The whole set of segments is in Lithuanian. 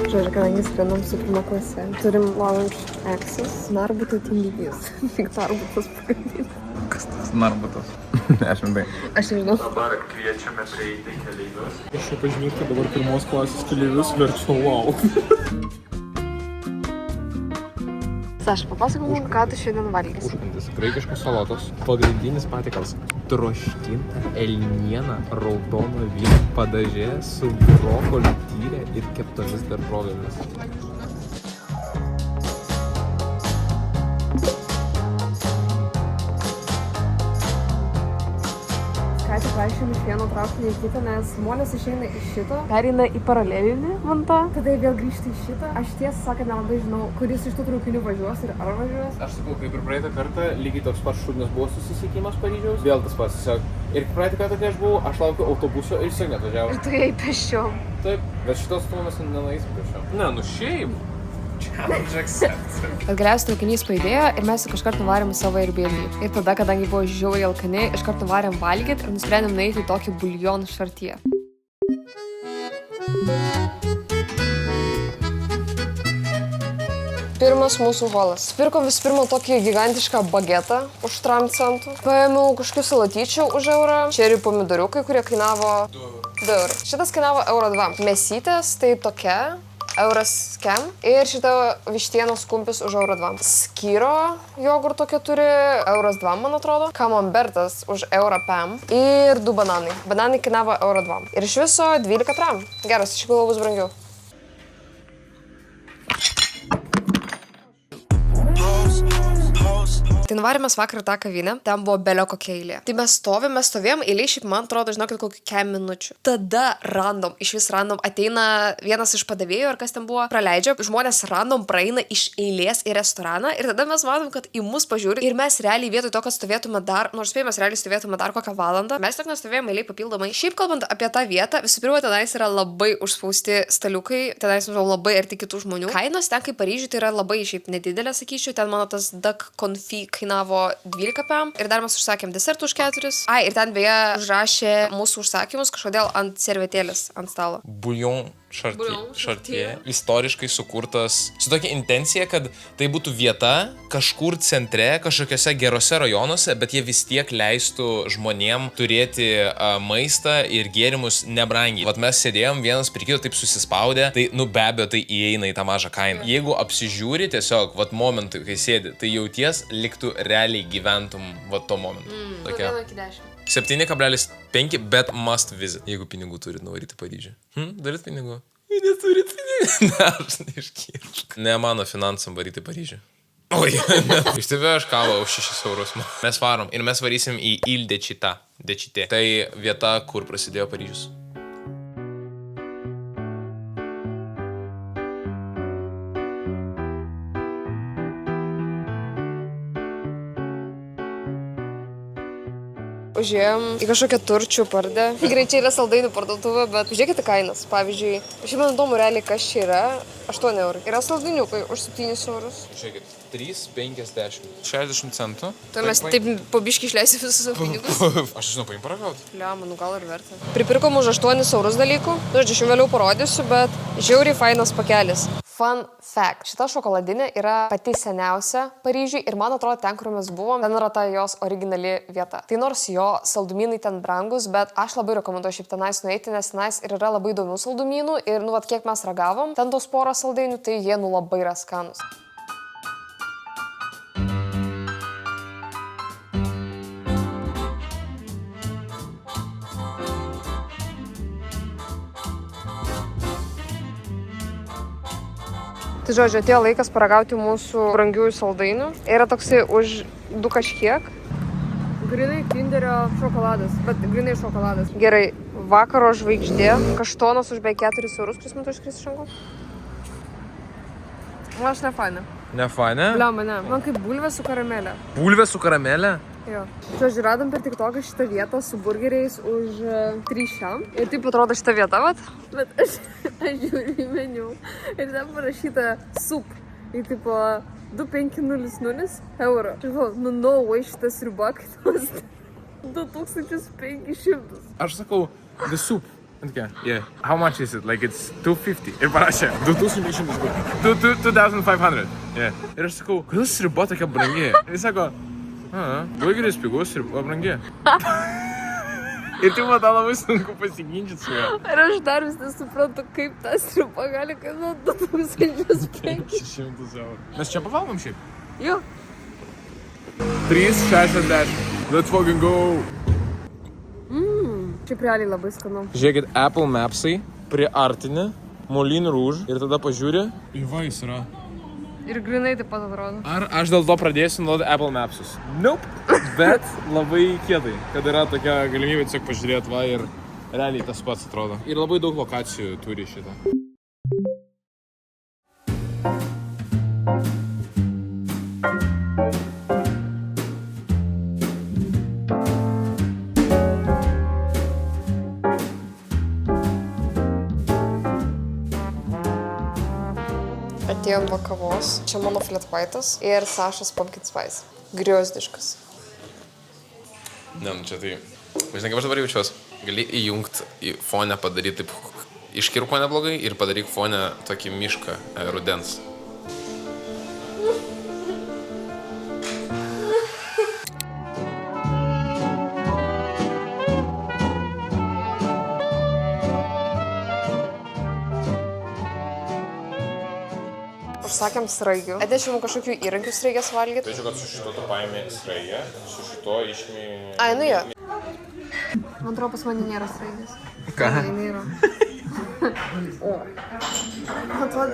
Žodžiu, kadangi skrendam su pirma klase, turim lounge access. Narbuto tinginys. Tik Narbutas pagrindinė. Kas tas Narbutas? Nešimtai. Aš nežinau. Dabar kviečiame prieiti keleivius. Aš jau pažymėti, kad dabar pirmos klasės keleivius verčiu wow. Saša, papasakok mums, ką tu šiandien valgysi. Užkandis graikiškos salotos. Pagrindinis patiekalas. Troškinta elniena raudono vyno padažė su brokoliu tyrė ir keptomis daržovėmis. Ką tik vaikščiojom iš vieno traukinio į kitą, nes žmonės išeina iš šito, pereina į paralelinį vantą, tada vėl grįžta į šitą. Aš tiesą sakant nelabai žinau, kuris iš tų traukinių važiuos ir ar važiuos. Aš sakau, kaip ir praeitą kartą, lygiai toks pats šūdnas buvo susisiekimas Paryžiaus. Vėl tas pats tiesiog. Ir praeitą kartą, kai aš buvau, aš laukiu autobuso ir jis neatvažiavo. Ir tu jai pėsčiom. Taip, bet šitos stumas nenueisim pėsčiom. Ne, nu šiaip. Challenge accepted. Bet galiausiai traukinys pajudėjo ir mes kažkart nuvarėm į savo Airbnb. Ir tada, kadangi buvo žiauriai alkani, iškart nuvarėm valgyti ir nusprendėm nueiti į tokį buljoną šartyje. Pirmas mūsų holas. Pirkom visų pirma tokį gigantišką bagetą už 3 centų. Paėmiau kažkokių salatyčių už eurą. Čeri pomidoriukai, kurie kainavo 2 eurų. Šitas kainavo 1,2 €. Mėsytės tai tokia. Euras kem. Ir šitą vištienos kumpis už 1,2 €. Skyro jogurto 4, 1,2 €, man atrodo. Kamambertas už 1,5 €. Ir 2 bananai. Bananai kainavo 1,2 €. Ir iš viso 12 tram. Geras, iš galvo bus brangiau. Tai nuvarėmės vakar tą kavinę, ten buvo belio kokia eilė. Tai mes stovėjom eilė, šiaip man atrodo, žinokit, kokių 5 minučių. Tada random ateina vienas iš padavėjų, ar kas ten buvo, praleidžia, žmonės random praeina iš eilės į restoraną ir tada mes matom, kad į mus pažiūri ir mes realiai vietoj to, kad stovėtume dar, nors spėjame, mes realiai stovėtume dar kokią valandą, mes tik nestovėjome eilėj papildomai. Šiaip kalbant apie tą vietą, visų pirma, tenais yra labai užspausti staliukai, tenais labai arti kitų žmonių. Kainos ten kaip Paryžiuje tai yra labai šiaip nedidelė, sakyčiau, ten mano tas duck confit kainavo 12 PM ir dar mes užsakėm desertų už 4. Ai, ir ten beje užrašė mūsų užsakymus kažkodėl ant servetėlės ant stalo. Buljon šartie, istoriškai sukurtas su tokia intencija, kad tai būtų vieta kažkur centre, kažkokiose gerose rajonuose, bet jie vis tiek leistų žmonėm turėti maistą ir gėrimus nebrangiai. Vat mes sėdėjom vienas prie kito taip susispaudę, tai nu be abejo tai įeina į tą mažą kainą. Jeigu apsižiūri tiesiog, vat momentu, kai sėdi, tai jauties liktų realiai gyventum vat to momentu. Tokia. 7,5, bet must visit. Jeigu pinigų turit nuvaryti Paryžių. Darit pinigų? Neturit pinigų? Ne, aš neiškyriu. Ne mano finansam varyti Paryžių. Oi, ne. Išsivėjo aš kavą už 6 eurus. Mes varom ir mes varysim į Ile de Cité. Tai vieta, kur prasidėjo Paryžius. Užėjom į kažkokią turčių pardę. Greičiai yra saldainių parduotuvė, bet žiūrėkite kainas. Pavyzdžiui, šiaip man įdomu realiai, kas čia yra. 8 eurų. Yra saldainiukai už 7 eurus. Žiūrėkit, 3,50. 60 centų. Tai mes taip po biškį išleisim visus savo pinigus. Aš žinau, paim paragauti. Liam, manau, gal ir verta. Pripirkom už 8 eurus dalykų. Žodžiu, aš jums vėliau parodysiu, bet žiauriai fainas pakelis. Fun fact. Šita šokoladinė yra pati seniausia Paryžiui ir man atrodo ten, kur mes buvom, ten yra ta jos originali vieta. Tai nors jo saldumynai ten brangus, bet aš labai rekomenduoju šiaip tenais nueiti, nes tenais ir yra labai įdomių saldumynų ir nu vat kiek mes ragavom, ten tos poros saldainių, tai jie nu labai yra skanus. Tai žodžiu, atėjo laikas paragauti mūsų brangiųjų saldainių. Yra toksai už 2 kažkiek. Grinai kinderio šokoladas, bet grinai šokoladas. Gerai, vakaro žvaigždė, kaštonas už beveik 4 eurus, kuris man tu iškris iš ango. Aš ne faina. Ne faina? Bliamba, ne. Man kaip bulvė su karamelė. Bulvė su karamelė? Jo. Žodžiu, radom per TikToką šitą vietą su burgeriais už 3 šiam. Ir taip atrodo šitą vietą, vat. Bet aš žiūriu į meniu. Ir ten parašyta sup. Ir tipo 2,500 eurų. Ir galvoju, nu no way šitą sriubą kainuos 2500. Aš sakau, the soup. Okay, yeah. How much is it? Like it's 250. Ir parašė. 2500. Yeah. Ir aš sakau, kodėl sriuba tokia brangi? Ir jis sako, burgeris pigus, sriuba brangi. Ir tai man labai sunku pasiginčyti su juo. Ir aš dar vis nesuprantu, kaip ta sriuba gali kainuoti 2500 €. Mes čia pavalgom šiaip. Jo. 3,60. Let's fucking go. Šiaip realiai labai skanu. Žiūrėkit, Apple Mapsai priartini Moulin Rouge ir tada pažiūri. Va, jis yra. Ir grinai taip pat atrodo. Ar aš dėl to pradėsiu naudoti Apple Mapsus? Nope. Bet labai kietai, kad yra tokia galimybė tiesiog pažiūrėti va ir realiai tas pats atrodo. Ir labai daug lokacijų turi šitą. Atėjom va kavos. Čia mano flat white'as ir Sašas pumpkin spice. Griozdiškas. Ne, nu čia tai... Žinai, kaip aš dabar jaučiuos. Gali įjungti į fonę, padaryti taip... Iškirko neblogai ir padaryk fonę tokį mišką rudens. Užsakėm sraigių. Atnešėm kažkokių įrankių sraigės valgyti. Tai kad su šito tu paėmė sraigę, su šito išmė... Ai, nu jo. Man atrodo, pas mane nėra sraigės. Ką? Jinai yra. O. Atrodo,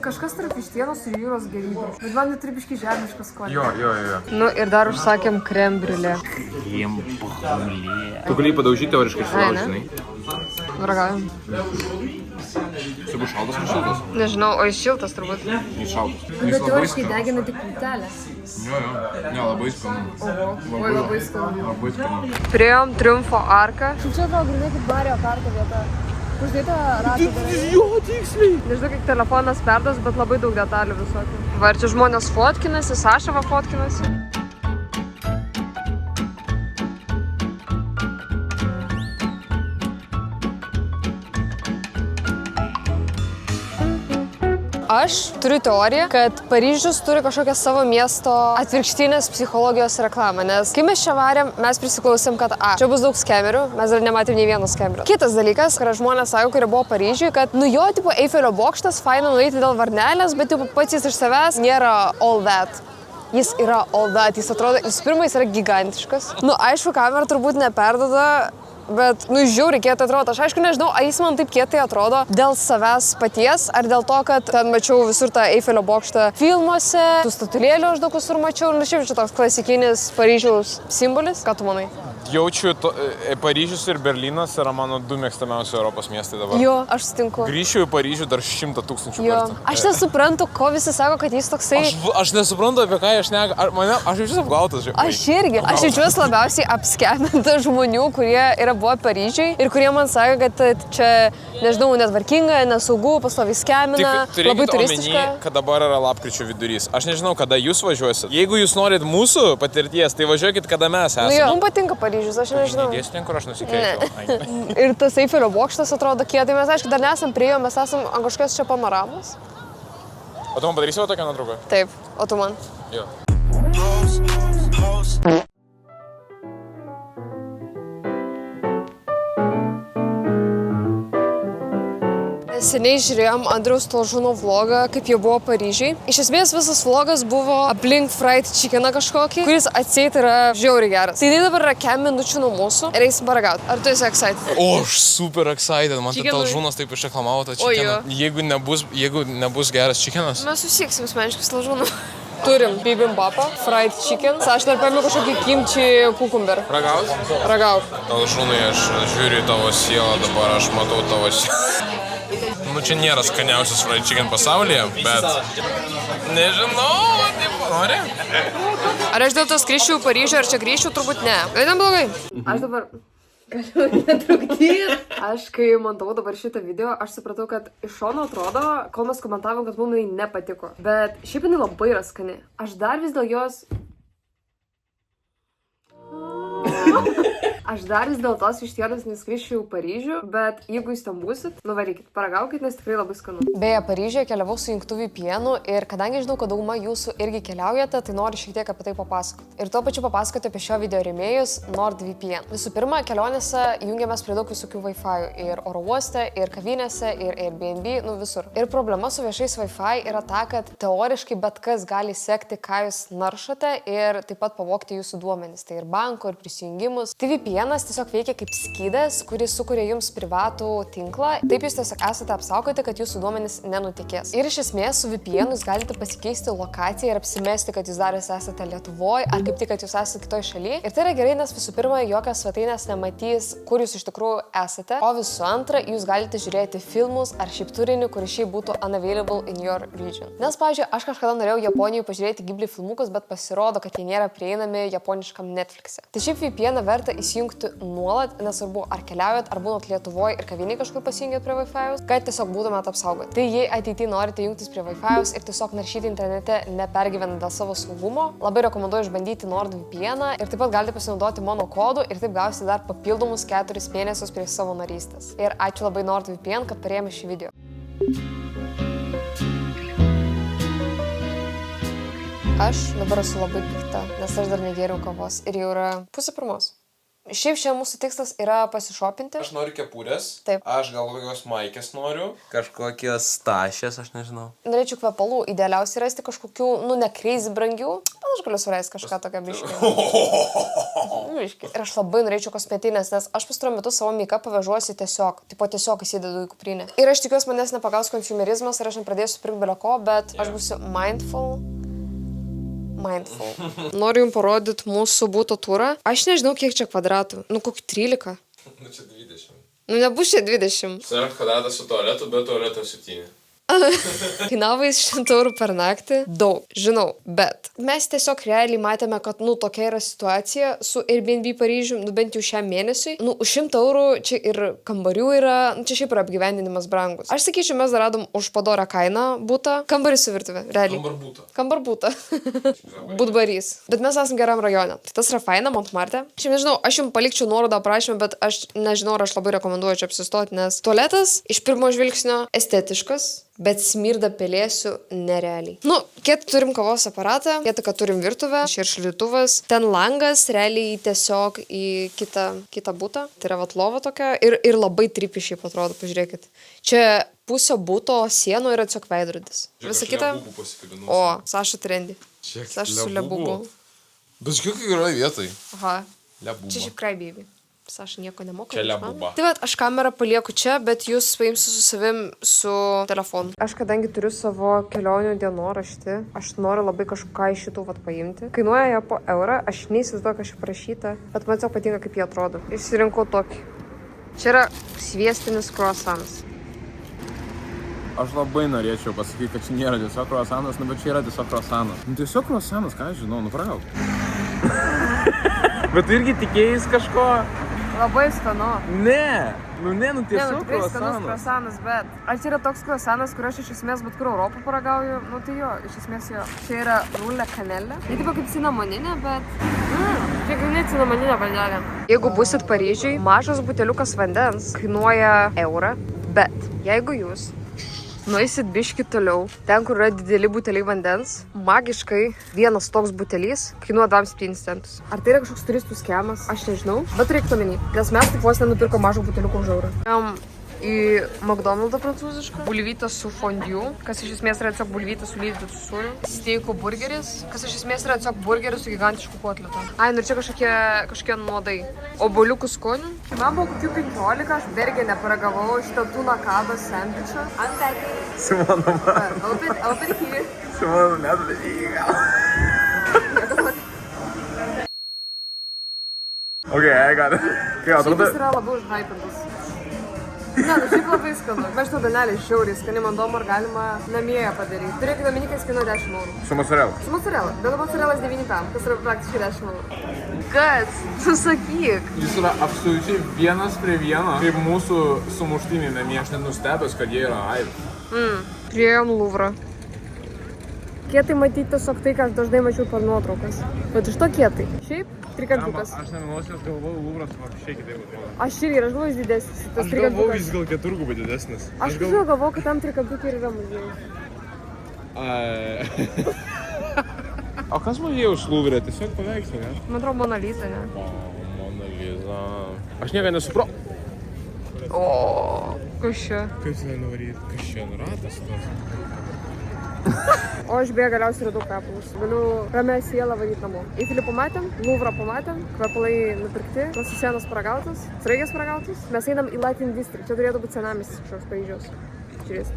kažkas tarp vištienos ir jūros gėrybių. Bet man neturi biškį žemiškas skonis. Jo. Nu ir dar užsakėm krem briulė. Tu gali padaužyti teoriškai Ai, šilaužinai. ne? Ragaujam. Jis bus šaltas ar šiltas? Nežinau, o jis šiltas turbūt. Jis šaltas. Bet teoriškai degina tik plytelę. Jo. Ne, labai skanu. Oi, labai skanu. Labai skanu. Priėjom Triumfo arką. Čia atrodo grinai kaip Mario karto vieta. Uždėta ratą darai. Jo, tiksliai. Nežinau, kiek telefonas perdas, bet labai daug detalių visokių. Va, ir čia žmonės fotkinasi, Saša va fotkinasi. Aš turiu teoriją, kad Paryžius turi kažkokią savo miesto atvirkštinės psichologijos reklamą, nes kai mes čia varėm, mes prisiklausėm, kad čia bus daug skemerių, mes dar nematėm nei vieno skemerio. Kitas dalykas, kad žmonės sako, kurie buvo Paryžiuje, kad nu jo, tipo, Eifelio bokštas, faina nueiti dėl varnelės, bet tipo, pats jis iš savęs nėra all that. Jis yra all that, jis atrodo, visų pirma, jis yra gigantiškas. Nu, aišku, kamera turbūt neperduoda, bet, nu, žiauriai kietai atrodo. Aš aišku nežinau, ar jis man taip kietai atrodo dėl savęs paties, ar dėl to, kad ten mačiau visur tą Eifelio bokštą filmuose, tų statulėlių aš daug visur mačiau, nu, šiaip čia toks klasikinis Paryžiaus simbolis. Ką tu manai? Jaučiu, Paryžius ir Berlynas yra mano du mėgstamiausi Europos miestai dabar. Jo, aš sutinku. Grįšiu į Paryžių dar 100 000 Jo. kartų. Aš nesuprantu, ko visi sako, kad jis toksai... Aš nesuprantu, apie ką aš šneka. Aš jaučiuosi apgautas. Aš irgi. Aš jaučiuosi labiausiai apskeminta žmonių, kurie yra buvo Paryžiui ir kurie man sako, kad čia, nežinau, netvarkinga, nesaugu, pastoviai skemina, labai turistiška. Kad dabar yra lapkričio vidurys. Aš nežinau, kada jūs važiuosit. Jeigu jūs norit mūsų patirties, tai važiuokit, kada mes esame. Nu jo, mums patinka Paryžius, aš nežinau. Dėsiu ten, kur aš nusikeičiau. Ir tas Eifelio bokštas atrodo kietai. Mes, aišku, dar nesam prie jo, mes esam ant kažkokios čia panoramos. O tu man padarysi va tokią nuotrauką? Taip, o tu man. Jo. Seniai žiūrėjom Andriaus Tolžūno vlogą, kaip jie buvo Paryžiui. Iš esmės visas vlogas buvo aplink fried chickeną kažkokį, kuris atseit yra žiauriai geras. Tai dabar yra kem minučių nuo mūsų ir eisim paragauti. Ar tu esi excited? O, aš super excited. Man tai Tolžūnas taip išreklamavo tą chickeną. Jeigu nebus geras chickenas. Mes susieksim asmeniškai su Tolžūnu. Turim bibimbapą, fried chicken. Aš dar paėmiau kažkokį kimchi kukumber. Ragaut? Ragauk. Tolžūnai, aš žiūriu į tavo sielą, dabar aš matau tavo sielą. Nu, čia nėra skaniausias fried chicken pasaulyje, bet... Nežinau, taip, nori? Ar aš dėl to skrišiu į Paryžių, ar čia grįšiu, turbūt ne. Bet neblogai. Aš dabar... Galiu netrukdyti. Aš, kai montavau dabar šitą video, aš supratau, kad iš šono atrodo, kol mes komentavom, kad mums jinai nepatiko. Bet šiaip jinai labai yra skani. Aš dar vis dėl jos... Aš dar vis dėl tos vištienos neskrišiu į Paryžių, bet jeigu jūs ten būsit, nuvarykit, paragaukit, nes tikrai labai skanu. Beje, Paryžiuje keliavau su jungtų VPN ir kadangi žinau, kad dauguma jūsų irgi keliaujate, tai noriu šiek tiek apie tai papasakoti. Ir tuo pačiu papasakoti apie šio video rėmėjus NordVPN. Visų pirma, kelionėse jungiamės prie daug visokių Wi-Fi ir oro uoste, ir kavinėse, ir Airbnb, nu visur. Ir problema su viešais Wi-Fi yra ta, kad teoriškai bet kas gali sekti, ką jūs naršote ir taip pat pavogti jūsų duomenis. Tai ir banko, ir prisijungimus. Tai VPN'as tiesiog veikia kaip skydas, kuris sukuria jums privatų tinklą. Taip jūs tiesiog esate apsaugoti, kad jūsų duomenys nenutekės. Ir iš esmės su VPN jūs galite pasikeisti lokaciją ir apsimesti, kad jūs dar esate Lietuvoje, ar kaip tik, kad jūs esate kitoje šalyje. Ir tai yra gerai, nes visų pirma, jokios svetainės nematys, kur jūs iš tikrųjų esate. O visų antra, jūs galite žiūrėti filmus ar šiaip turinį, kuris šiaip būtų unavailable in your region. Nes, pavyzdžiui, aš kažkada norėjau Japonijoje pažiūrėti Ghibli filmukus, bet pasirodo, kad jie nėra prieinami japoniškam Netflix'e. Tai šiaip VPN verta įsijungti nuolat, nesvarbu, ar keliaujat, ar būnat Lietuvoje ir kaviniai kažkur pasijungėt prie Wi-Fi'aus, kad tiesiog būtumėt apsaugoti. Tai jei ateityje norite jungtis prie Wi-Fi'aus ir tiesiog naršyti internete nepergyvenant dėl savo saugumo, labai rekomenduoju išbandyti NordVPN ir taip pat galite pasinaudoti mano kodu ir taip gausite dar papildomus 4 mėnesius prie savo narystės. Ir ačiū labai NordVPN, kad parėmė šį video. Aš dabar esu labai pikta, nes aš dar negėriau kavos ir jau yra 2:30. Šiaip šiandien mūsų tikslas yra pasišopinti. Aš noriu kepurės. Taip. Aš gal kokios maikės noriu. Kažkokios tašės, aš nežinau. Norėčiau kvepalų, idealiausiai rasti kažkokių, nu ne crazy brangių, bet aš galiu surasti kažką tokią biškį. Ir aš labai norėčiau kosmetinės, nes aš pastaruoju metu savo make-upą vežuosi tiesiog įsidedu į kuprinę. Ir aš tikiuosi manęs nepagaus konsumerizmas ir aš nepradėsiu pirkti beleko, bet aš būsiu mindful. Noriu jums parodyti mūsų būto turą. Aš nežinau, kiek čia kvadratų. Nu, kokį 13. Nu, čia 20. Nu, nebus čia 20. Surenk kvadratą su tualetu, bet tualeto 7. Kainavo 100 eurų per naktį. Daug, žinau, bet mes tiesiog realiai matėme, kad, nu, tokia yra situacija su Airbnb Paryžium, nu, bent jau šiam mėnesiui. Nu, už 100 eurų čia ir kambarių yra, nu, čia šiaip yra apgyvendinimas brangus. Aš sakyčiau, mes dar radom už padorą kainą būtą. Kambarys su virtuvė, realiai. Kambarbūtą. Būtbarys. Bet mes esam geram rajone. Tai tas yra faina, Montmartre. Šiaip nežinau, aš jums palikčiau nuorodą aprašymą, bet aš nežinau, ar aš labai rekomenduoju čia apsistoti, nes tualetas iš pirmo žvilgsnio estetiškas, bet smirda pelėsiu nerealiai. Nu, kiek turim kavos aparatą, kiek kad turim virtuvę, čia ir šaldytuvas, ten langas realiai tiesiog į kitą butą, tai yra vatlova tokia ir labai tripišiai atrodo, pažiūrėkit. Čia pusė buto sienų yra tiesiog veidrodis. Visa kita. O, Saša trendi. Saša su lebubu. Bet kiek yra vietai? Aha. Lebuba. Čia šiaip crybaby. Saša nieko nemoka. Čia lebuba. Tai vat, aš kamerą palieku čia, bet jūs paimsiu su savim su telefonu. Aš kadangi turiu savo kelionių dienoraštį, aš noriu labai kažką iš šitų vat paimti. Kainuoja ją po eurą, aš neįsivaizduoju, kas čia parašyta, bet man tiesiog patinka, kaip jie atrodo. Išsirinkau tokį. Čia yra sviestinis croissantas. Aš labai norėčiau pasakyti, kad čia nėra tiesiog croissantas, nu, bet čia yra tiesiog croissantas. Nu, tiesiog croissantas, ką aš žinau, nu, praug. Bet tu irgi tikėjais kažko? Labai skanu. Ne, nu tiesiog tikrai skanus croissantas, bet ar čia yra toks croissantas, kur aš iš esmės bet kur Europą paragauju? Nu tai jo, iš esmės jo. Čia yra rulė kanelė. Tai tipo kaip cinamoninė, bet... Čia grinai cinamoninė bandelė. Jeigu busit Paryžiui, mažas buteliukas vandens kainuoja eurą, bet jeigu jūs nueisit biškį toliau, ten, kur yra dideli buteliai vandens, magiškai vienas toks butelys kainuoja 27 centus. Ar tai yra kažkoks turistų skemas? Aš nežinau, bet reiktų omeny, nes mes taip vos nenupirko mažo buteliuko už eurą. Į McDonald'ą prancūzišką, bulvytę su fondue, kas iš esmės yra tiesiog bulvytė su lydytu sūriu, steiko burgeris, kas iš esmės yra tiesiog burgeris su gigantišku kotletu. Ai, nu čia kažkokie nuodai. Obuoliukų skonių. Man buvo kokių 15, aš vergė neparagavau šitą tuna kado sandwichą. Antekį. Simona man. Open here. Simona net Okay, I got it. Šitas yra labai užhypintas. Ne, nu šiaip labai skanu. Bet šitą danelį žiauriai skani, man įdomu, ar galima namie padaryti. Turėkit omeny, kad kainuoja 10 eurų. Su mozzarella. Su mozzarella. Bet mozzarelas 9 tam, kas yra praktiškai 10 eurų. Kas? Susakyk. Jis yra absoliučiai vienas prie vieno, kaip mūsų sumuštiniai namie. Aš net nustebęs, kad jie yra airių. Priėjom Luvrą. Kietai matyti tiesiog tai, ką aš dažnai mačiau per nuotraukas. Bet iš to kietai. Šiaip, trikampiukas. Aš nemeluosiu, aš galvojau, Luvras apšiai kitaip atrodo. Aš irgi, aš galvoju, jis didesnis. Tas Aš galvojau, trikampiukas. jis gal keturgubai didesnis. Aš kažkaip galvoju, kad tam trikampiukui ir yra muziejus. O kas muziejaus Luvre? Tiesiog paveikslai, ne? Man atrodo, Mona Lisa, ne? O, Mona Lisa. Aš niekada nesupratau. O, kas čia? Kaip tai nuvaryti? Kas čia ratas tas? O aš beje galiausiai radau kvepalus. Galiu ramia siela varyti namo. Eifelį pamatėm, Luvrą pamatėm, kvepalai nupirkti, tos sienos paragautos, sraigės paragautos. Mes einam į Latin District. Čia turėtų būti senamiestis kažkoks Paryžiaus. Žiūrės.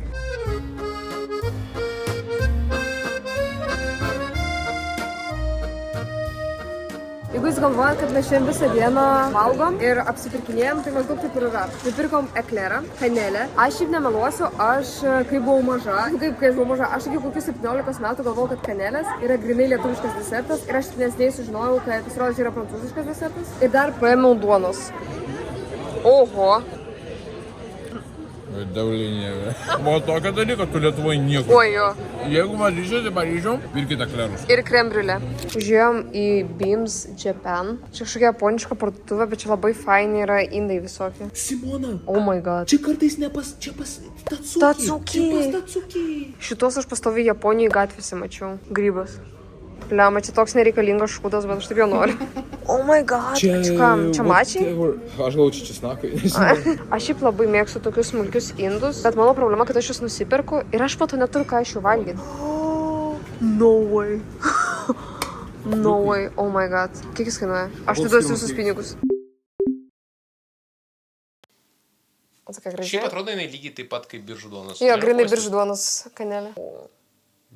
Jeigu jūs galvojat, kad mes šiandien visą dieną valgom ir apsipirkinėjom, tai maždaug taip ir yra. Nupirkom eklerą, kanelę. Aš šiaip nemeluosiu, aš kai buvau maža, aš iki kokių 17 metų galvojau, kad kanelės yra grinai lietuviškas desertas ir aš neseniai sužinojau, kad pasirodė yra prancūziškas desertas. Ir dar paėmiau duonos. Oho. Daulinė. Buvo tokio dalyko, tu Lietuvoje nieko. Ojo. Jeigu važiuosi Paryžium, pirkite klerus. Ir krembriulė. Užėjom į Beams Japan. Čia kažkokia japoniška parduotuvė, bet čia labai faini yra indai visokie. Simona, Oh my god. čia kartais čia pas Tatsuki. Šitos aš pastoviai Japonijoje gatvėse mačiau. Grybas. Pliama, čia toks nereikalingas šūdas, bet aš taip jo noriu. Oh my god. Čia kam? Čia mačiai? Aš galvoju, čia česnakai. Aš šiaip labai mėgstu tokius smulkius indus, bet mano problema, kad aš juos nusiperku ir aš po to neturiu ką iš jų valgyti. No way. No way. Oh my god. Kiek jis kainuoja? Aš atiduosiu visus pinigus. Tokia gražiai. Šiaip atrodo, jinai lygiai taip pat kaip biržų duonos. Jo, grinai biržų duonos kanelė.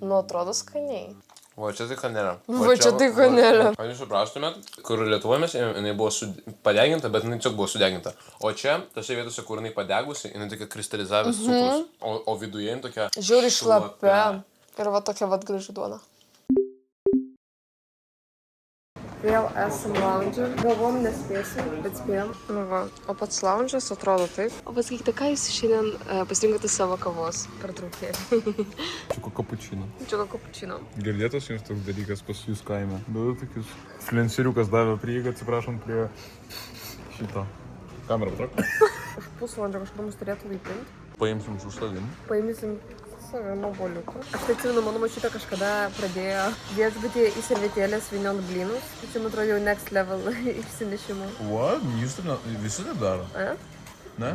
Nu, atrodo skaniai. Va, čia tai kanelė. Va, čia tai kanelė. Ar jūs suprastumėt, kur Lietuvoje mes, jinai buvo padeginta, bet jinai tiesiog buvo sudeginta. O čia, tose vietose, kur jinai padegusi, jinai tokia kristalizavęs cukrus. O viduje jinai tokia... Žiūri šlapia. Ir va tokia vat graži duona. Vėl esam lounge. Galvom nespėsim, bet spėjom. Nu va, o pats lounge'as atrodo taip. O pasakykite, ką jūs šiandien pasirinkote savo kavos pertraukėlį? Čiuko kapučino. Čiuko kapučino. Girdėtas jums toks dalykas pas jūs kaime. Daugiau tokius flinseriukas davė prieigą, atsiprašom, prie šito. Kamerą patrauk. Už pusvalandžio kažkur mus turėtų laipinti. Paimsim su savim. Paimsim savim oboliuką. Aš tai atsimenu, mano močiutė kažkada pradėjo viešbutį į servetėlės vyniont blynus. Tai čia, man atrodo, jau next level išsinešimų. What? Jūs visi taip daro? Ne?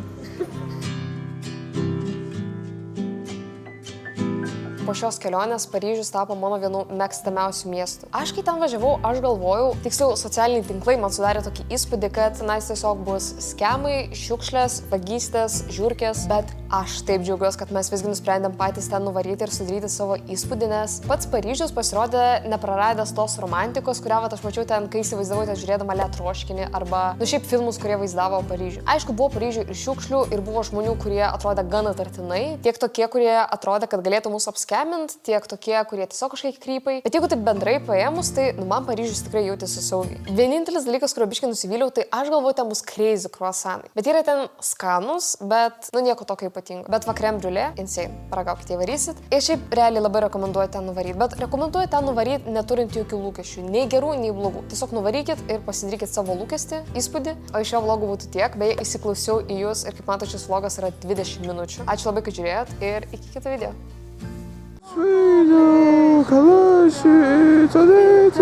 Po šios kelionės Paryžius tapo mano vienu mėgstamiausių miestų. Aš kai ten važiavau, aš galvojau, tiksliau socialiniai tinklai man sudarė tokį įspūdį, kad tenais tiesiog bus skemai, šiukšlės, vagystės, žiurkės, bet aš taip džiaugiuosi, kad mes visgi nusprendėm patys ten nuvaryti ir sudaryti savo įspūdį, nes pats Paryžius pasirodė nepraradęs tos romantikos, kurią aš mačiau ten, kai įsivaizdavau ten žiūrėdama Le Troškinį arba šiaip filmus, kurie vaizdavo Paryžių. Aišku, buvo Paryžiui ir šiukšlių, ir buvo žmonių, kurie atrodė gana tartinai, tiek tokie, kurie atrodė, kad galėtų mus apskemint, tiek tokie, kurie tiesiog kažkiek krypai. Bet jeigu taip bendrai paėmus, tai man Paryžius tikrai jautėsi saugiai. Vienintelis dalykas, kurio biškai nusivyliau, tai aš galvoju, ten bus crazy croissantai. Bet yra ten skanus, bet nieko tokio ypatingo. Bet va crème brûlée, insane. Paragaukite, įvarysit. Ir šiaip realiai labai rekomenduoju ten nuvaryti. Bet rekomenduoju ten nuvaryti neturint jokių lūkesčių. Nei gerų, nei blogų. Tiesiog nuvarykit ir pasidarykit savo lūkestį, įspūdį. O iš šio vlogo būtų tiek. Beje, įsiklausiau į jūs ir kaip matote, šis vlogas yra 20 minučių. Ačiū labai, kad žiūrėjot ir iki kito video. Sweet,